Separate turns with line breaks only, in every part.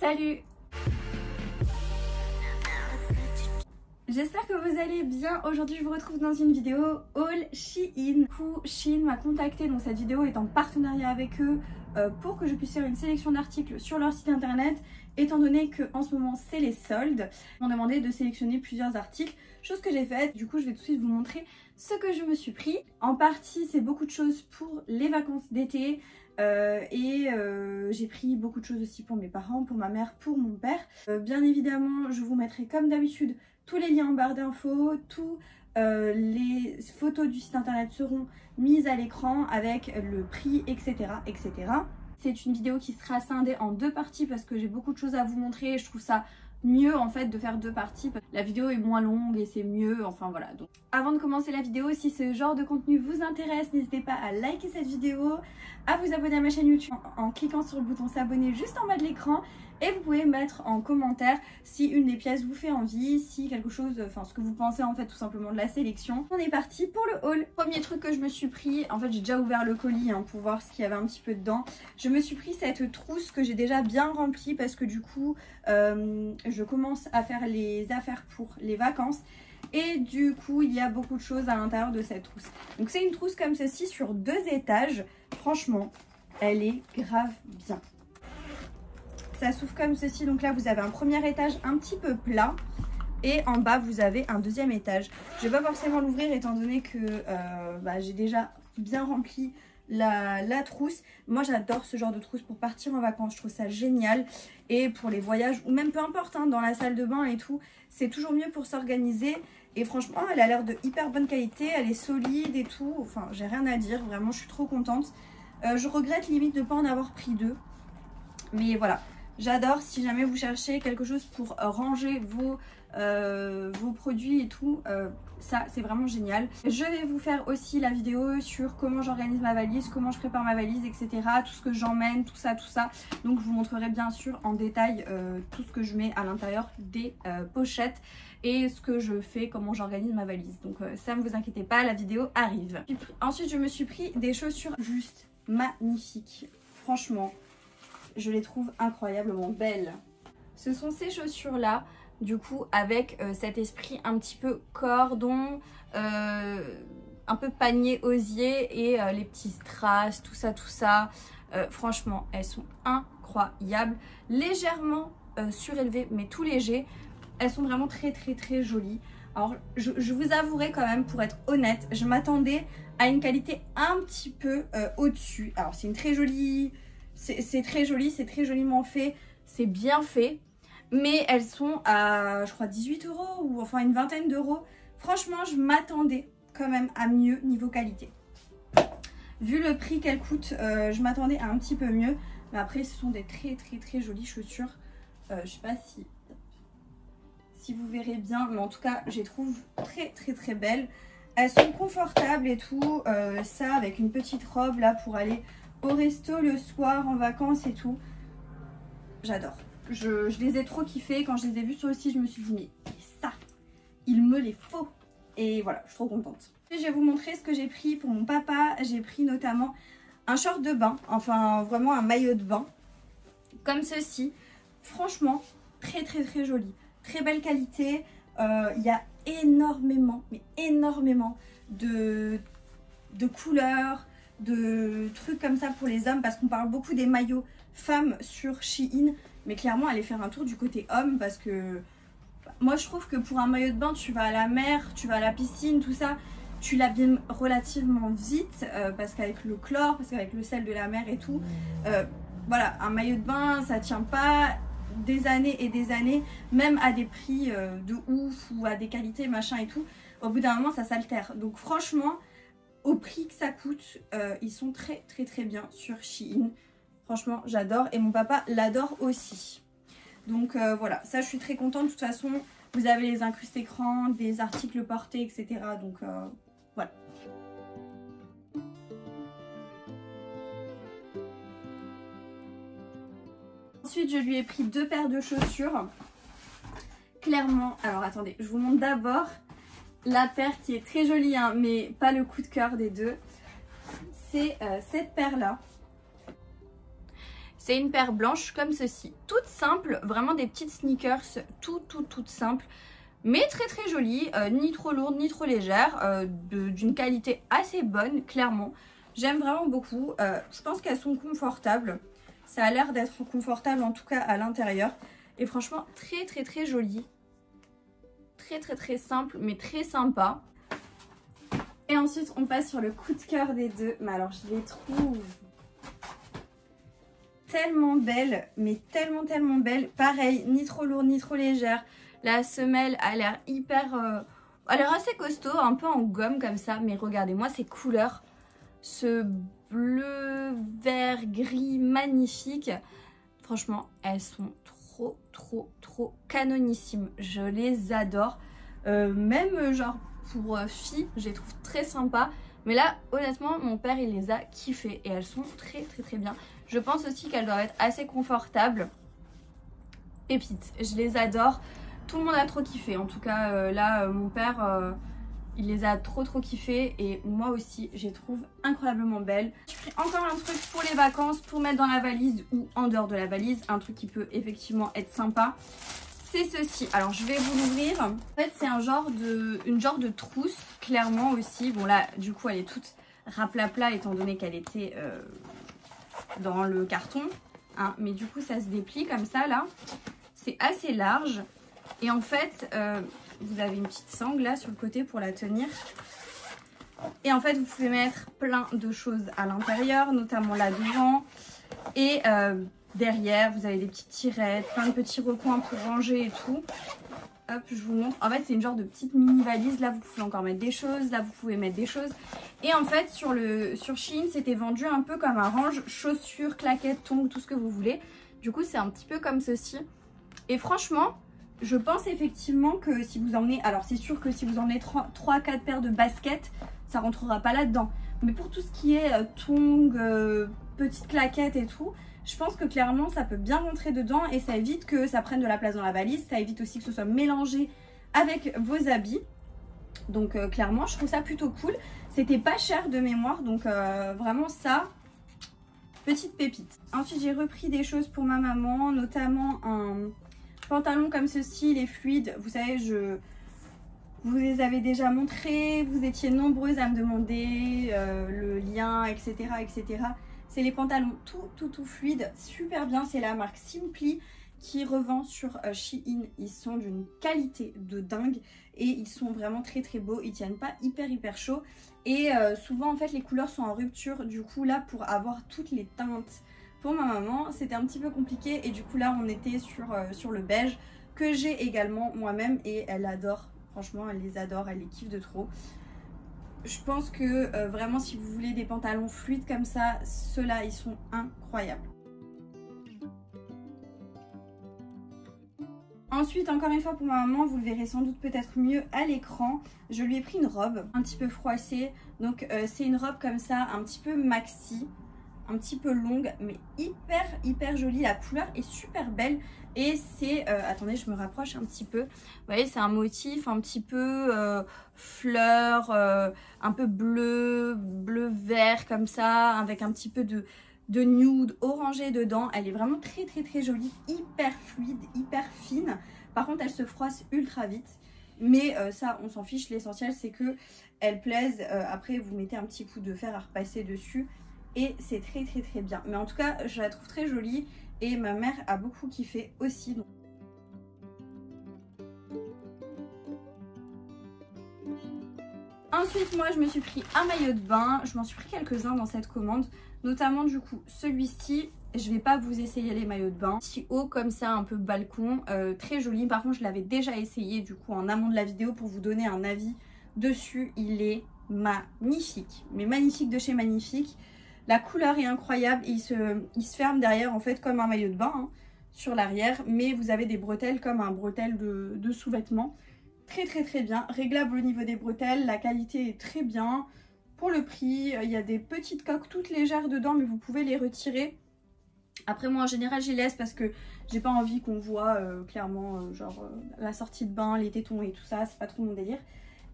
Salut! J'espère que vous allez bien. Aujourd'hui je vous retrouve dans une vidéo haul Shein. Du coup Shein m'a contacté, donc cette vidéo est en partenariat avec eux pour que je puisse faire une sélection d'articles sur leur site internet, étant donné que en ce moment c'est les soldes. Ils m'ont demandé de sélectionner plusieurs articles, chose que j'ai faite. Du coup je vais tout de suite vous montrer ce que je me suis pris. En partie c'est beaucoup de choses pour les vacances d'été. J'ai pris beaucoup de choses aussi pour mes parents, pour ma mère, pour mon père. Bien évidemment, je vous mettrai comme d'habitude tous les liens en barre d'infos, tous les photos du site internet seront mises à l'écran avec le prix, etc. etc. C'est une vidéo qui sera scindée en deux parties parce que j'ai beaucoup de choses à vous montrer et je trouve ça mieux en fait de faire deux parties. La vidéo est moins longue et c'est mieux, enfin voilà. Donc avant de commencer la vidéo, si ce genre de contenu vous intéresse, n'hésitez pas à liker cette vidéo, à vous abonner à ma chaîne YouTube en cliquant sur le bouton s'abonner juste en bas de l'écran. Et vous pouvez mettre en commentaire si une des pièces vous fait envie, si quelque chose, enfin ce que vous pensez en fait tout simplement de la sélection. On est parti pour le haul. Premier truc que je me suis pris, en fait j'ai déjà ouvert le colis pour voir ce qu'il y avait un petit peu dedans. Je me suis pris cette trousse que j'ai déjà bien remplie parce que du coup je commence à faire les affaires pour les vacances. Et du coup il y a beaucoup de choses à l'intérieur de cette trousse. Donc c'est une trousse comme ceci sur 2 étages. Franchement elle est grave bien. Ça s'ouvre comme ceci, donc là vous avez un premier étage un petit peu plat et en bas vous avez un deuxième étage. Je vais pas forcément l'ouvrir étant donné que j'ai déjà bien rempli la trousse. Moi j'adore ce genre de trousse pour partir en vacances, je trouve ça génial. Et pour les voyages ou même peu importe dans la salle de bain et tout, c'est toujours mieux pour s'organiser. Et franchement elle a l'air de hyper bonne qualité, elle est solide et tout, enfin j'ai rien à dire, vraiment je suis trop contente. Je regrette limite de ne pas en avoir pris 2, mais voilà. J'adore si jamais vous cherchez quelque chose pour ranger vos produits et tout, ça c'est vraiment génial. Je vais vous faire aussi la vidéo sur comment j'organise ma valise, comment je prépare ma valise, etc. Tout ce que j'emmène, tout ça. Donc je vous montrerai bien sûr en détail tout ce que je mets à l'intérieur des pochettes et ce que je fais, comment j'organise ma valise. Donc ça ne vous inquiétez pas, la vidéo arrive. Ensuite je me suis pris des chaussures juste magnifiques, franchement. Je les trouve incroyablement belles. Ce sont ces chaussures là, du coup avec cet esprit un petit peu cordon, un peu panier osier et les petits strass, tout ça. Franchement elles sont incroyables, légèrement surélevées mais tout léger. Elles sont vraiment très jolies. Alors je vous avouerai quand même, pour être honnête, je m'attendais à une qualité un petit peu au-dessus. Alors c'est une très jolie... C'est très joli, c'est très joliment fait, c'est bien fait. Mais elles sont à, je crois, 18 € ou enfin une vingtaine d'euros. Franchement, je m'attendais quand même à mieux niveau qualité. Vu le prix qu'elles coûtent, je m'attendais à un petit peu mieux. Mais après, ce sont des très jolies chaussures. Je sais pas si vous verrez bien, mais en tout cas, je les trouve très belles. Elles sont confortables et tout. Ça, avec une petite robe là pour aller au resto le soir, en vacances et tout. J'adore. Je les ai trop kiffés. Quand je les ai vus sur le site, je me suis dit, mais ça, il me les faut. Et voilà, je suis trop contente. Et je vais vous montrer ce que j'ai pris pour mon papa. J'ai pris notamment un short de bain, enfin vraiment un maillot de bain, comme ceci. Franchement, très joli. Très belle qualité. Il y a énormément, mais énormément de couleurs, de trucs comme ça pour les hommes, parce qu'on parle beaucoup des maillots femmes sur Shein, mais clairement allez faire un tour du côté homme, parce que moi je trouve que pour un maillot de bain, tu vas à la mer, tu vas à la piscine, tout ça, tu l'abîmes relativement vite, parce qu'avec le chlore, parce qu'avec le sel de la mer et tout, voilà, un maillot de bain ça tient pas des années et des années, même à des prix de ouf ou à des qualités machin et tout, au bout d'un moment ça s'altère. Donc franchement, au prix que ça coûte, ils sont très bien sur Shein. Franchement j'adore et mon papa l'adore aussi. Donc voilà, ça je suis très contente. De toute façon vous avez les incrustes écrans, des articles portés, etc. Donc voilà. Ensuite je lui ai pris 2 paires de chaussures. Clairement, alors attendez, je vous montre d'abord la paire qui est très jolie, mais pas le coup de cœur des deux. C'est cette paire là. C'est une paire blanche comme ceci, toute simple, vraiment des petites sneakers, toutes simples, mais très jolies, ni trop lourdes ni trop légères, d'une qualité assez bonne, clairement. J'aime vraiment beaucoup, je pense qu'elles sont confortables, ça a l'air d'être confortable en tout cas à l'intérieur, et franchement très jolies, très simple mais très sympa. Et ensuite on passe sur le coup de cœur des deux, mais alors je les trouve tellement belle, mais tellement belle. Pareil, ni trop lourde ni trop légère. La semelle a l'air hyper... a l'air assez costaud, un peu en gomme comme ça. Mais regardez-moi ces couleurs. Ce bleu, vert, gris magnifique. Franchement, elles sont trop canonissimes. Je les adore. Même genre pour filles, je les trouve très sympas. Mais là, honnêtement, mon père, il les a kiffées. Et elles sont très bien. Je pense aussi qu'elles doivent être assez confortables. Pépites, je les adore. Tout le monde a trop kiffé. En tout cas, là, mon père, il les a trop kiffé. Et moi aussi, je les trouve incroyablement belles. J'ai pris encore un truc pour les vacances, pour mettre dans la valise ou en dehors de la valise. Un truc qui peut effectivement être sympa. C'est ceci. Alors, je vais vous l'ouvrir. En fait, c'est une genre de trousse, clairement aussi. Bon, là, du coup, elle est toute raplapla étant donné qu'elle était dans le carton. Hein. Mais du coup, ça se déplie comme ça, là. C'est assez large. Et en fait, vous avez une petite sangle, là, sur le côté pour la tenir. Et en fait, vous pouvez mettre plein de choses à l'intérieur, notamment là devant. Et... derrière, vous avez des petites tirettes, plein de petits recoins pour ranger et tout. Hop, je vous montre. En fait, c'est une genre de petite mini valise. Là, vous pouvez encore mettre des choses. Là, vous pouvez mettre des choses. Et en fait, sur Shein, c'était vendu un peu comme un range chaussures, claquettes, tongs, tout ce que vous voulez. Du coup, c'est un petit peu comme ceci. Et franchement, je pense effectivement que si vous emmenez... Alors, c'est sûr que si vous emmenez 3-4 paires de baskets, ça rentrera pas là-dedans. Mais pour tout ce qui est tongs, petites claquettes et tout... Je pense que clairement ça peut bien rentrer dedans et ça évite que ça prenne de la place dans la valise. Ça évite aussi que ce soit mélangé avec vos habits. Donc clairement je trouve ça plutôt cool. C'était pas cher de mémoire, donc vraiment ça, petite pépite. Ensuite j'ai repris des choses pour ma maman, notamment un pantalon comme ceci, les fluides. Vous savez, vous les avez déjà montrés, vous étiez nombreuses à me demander le lien, etc. C'est les pantalons tout fluides, super bien. C'est la marque Simply qui revend sur Shein. Ils sont d'une qualité de dingue et ils sont vraiment très beaux. Ils tiennent pas hyper chaud et souvent en fait les couleurs sont en rupture. Du coup là, pour avoir toutes les teintes pour ma maman, c'était un petit peu compliqué. Et du coup là, on était sur le beige que j'ai également moi-même et elle adore. Franchement, elle les adore, elle les kiffe de trop. Je pense que vraiment si vous voulez des pantalons fluides comme ça, ceux-là ils sont incroyables. Ensuite, encore une fois pour ma maman, vous le verrez sans doute peut-être mieux à l'écran, je lui ai pris une robe un petit peu froissée. Donc c'est une robe comme ça, un petit peu maxi, un petit peu longue, mais hyper jolie. La couleur est super belle. Et c'est, attendez, je me rapproche un petit peu. Vous voyez, c'est un motif un petit peu fleur, un peu bleu vert comme ça, avec un petit peu de nude orangé dedans. Elle est vraiment très jolie, hyper fluide, hyper fine. Par contre, elle se froisse ultra vite. Mais ça, on s'en fiche. L'essentiel, c'est que elle plaise. Après, vous mettez un petit coup de fer à repasser dessus. Et c'est très bien. Mais en tout cas, je la trouve très jolie. Et ma mère a beaucoup kiffé aussi. Donc. Ensuite, moi, je me suis pris un maillot de bain. Je m'en suis pris quelques-uns dans cette commande. Notamment, du coup, celui-ci. Je vais pas vous essayer les maillots de bain. Petit haut comme ça, un peu balcon. Très joli. Par contre, je l'avais déjà essayé, du coup, en amont de la vidéo pour vous donner un avis dessus. Il est magnifique. Mais magnifique de chez magnifique. La couleur est incroyable. Il se ferme derrière, en fait, comme un maillot de bain, hein, sur l'arrière. Mais vous avez des bretelles comme un bretelle de sous-vêtements. Très bien, réglable au niveau des bretelles, la qualité est très bien. Pour le prix, il y a des petites coques toutes légères dedans, mais vous pouvez les retirer. Après moi en général j'y laisse parce que j'ai pas envie qu'on voit clairement genre la sortie de bain, les tétons et tout ça, c'est pas trop mon délire.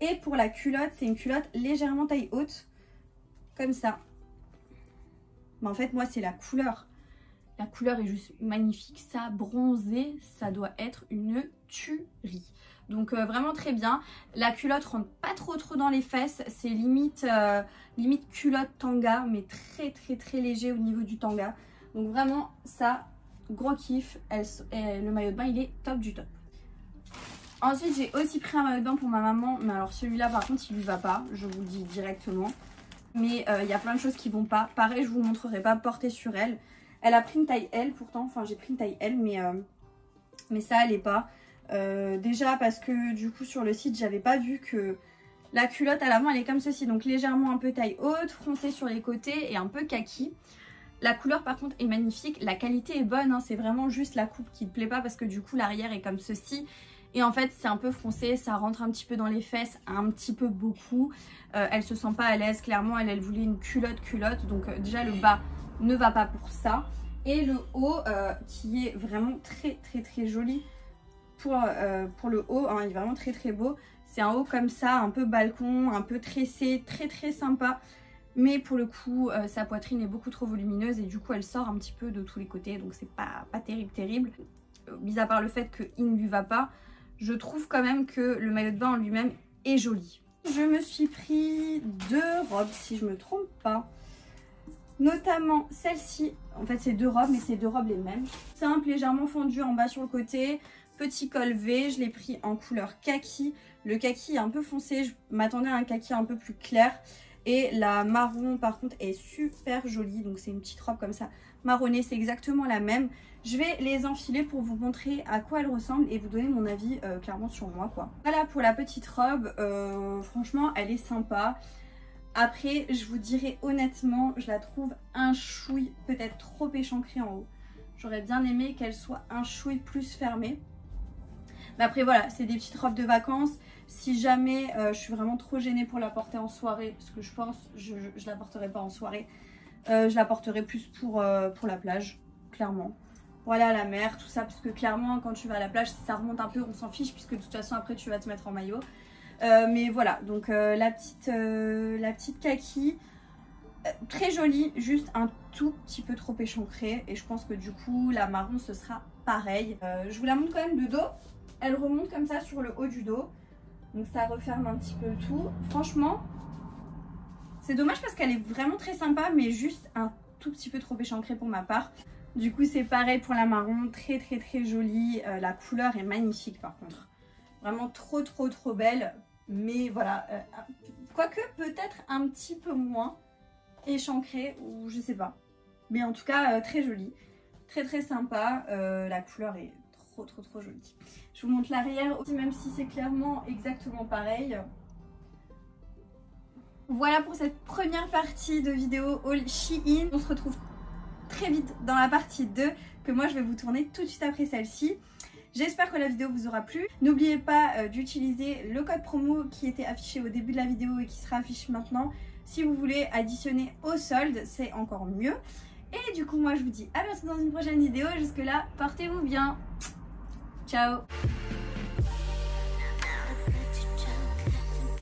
Et pour la culotte, c'est une culotte légèrement taille haute, comme ça. Mais en fait moi c'est la couleur La couleur est juste magnifique, ça bronzé, ça doit être une tuerie. Donc vraiment très bien. La culotte rentre pas trop dans les fesses, c'est limite culotte tanga, mais très léger au niveau du tanga. Donc vraiment ça, gros kiff. Le maillot de bain il est top du top. Ensuite j'ai aussi pris un maillot de bain pour ma maman, mais alors celui-là par contre il lui va pas, je vous le dis directement. Mais il y a plein de choses qui vont pas. Pareil, je vous montrerai pas porter sur elle. Elle a pris une taille L pourtant, enfin j'ai pris une taille L, mais ça allait pas. Déjà parce que du coup sur le site j'avais pas vu que la culotte à l'avant elle est comme ceci, donc légèrement un peu taille haute, froncée sur les côtés et un peu kaki. La couleur par contre est magnifique, la qualité est bonne, hein, c'est vraiment juste la coupe qui ne plaît pas parce que du coup l'arrière est comme ceci. Et en fait c'est un peu froncé, ça rentre un petit peu dans les fesses, un petit peu beaucoup. Elle se sent pas à l'aise, clairement elle voulait une culotte. Donc déjà le bas ne va pas pour ça. Et le haut qui est vraiment très joli pour le haut, hein, il est vraiment très beau. C'est un haut comme ça, un peu balcon, un peu tressé, très sympa. Mais pour le coup sa poitrine est beaucoup trop volumineuse et du coup elle sort un petit peu de tous les côtés. Donc c'est pas terrible. Mis à part le fait qu'il ne lui va pas, je trouve quand même que le maillot de bain en lui-même est joli. Je me suis pris 2 robes si je me trompe pas. Notamment celle-ci. En fait c'est 2 robes mais c'est 2 robes les mêmes. Simple, légèrement fondue en bas sur le côté. Petit col V, je l'ai pris en couleur kaki. Le kaki est un peu foncé, je m'attendais à un kaki un peu plus clair. Et la marron par contre est super jolie. Donc c'est une petite robe comme ça marronnée, c'est exactement la même. Je vais les enfiler pour vous montrer à quoi elles ressemblent et vous donner mon avis clairement sur moi quoi. Voilà pour la petite robe, franchement elle est sympa. Après je vous dirais honnêtement, je la trouve un chouille peut-être trop échancrée en haut. J'aurais bien aimé qu'elle soit un chouille plus fermée. Mais après voilà, c'est des petites robes de vacances. Si jamais je suis vraiment trop gênée pour la porter en soirée, parce que je pense je la porterai pas en soirée, je la porterai plus pour la plage, clairement. Pour aller à la mer, tout ça, parce que clairement quand tu vas à la plage, si ça remonte un peu, on s'en fiche, puisque de toute façon après tu vas te mettre en maillot. Mais voilà, donc la petite kaki, très jolie, juste un tout petit peu trop échancrée. Et je pense que du coup la marron ce sera pareil. Je vous la montre quand même de dos. Elle remonte comme ça sur le haut du dos. Donc ça referme un petit peu tout. Franchement, c'est dommage parce qu'elle est vraiment très sympa, mais juste un tout petit peu trop échancrée pour ma part. Du coup c'est pareil pour la marron, très jolie. La couleur est magnifique par contre. Vraiment trop belle. Mais voilà, quoique peut-être un petit peu moins échancrée ou je sais pas. Mais en tout cas très jolie. Très sympa. La couleur est trop jolie. Je vous montre l'arrière aussi, même si c'est clairement exactement pareil. Voilà pour cette première partie de vidéo haul Shein. On se retrouve très vite dans la partie 2 que moi je vais vous tourner tout de suite après celle-ci. J'espère que la vidéo vous aura plu. N'oubliez pas d'utiliser le code promo qui était affiché au début de la vidéo et qui sera affiché maintenant. Si vous voulez additionner au solde, c'est encore mieux. Et du coup moi je vous dis à bientôt dans une prochaine vidéo. Jusque là, portez-vous bien. Ciao.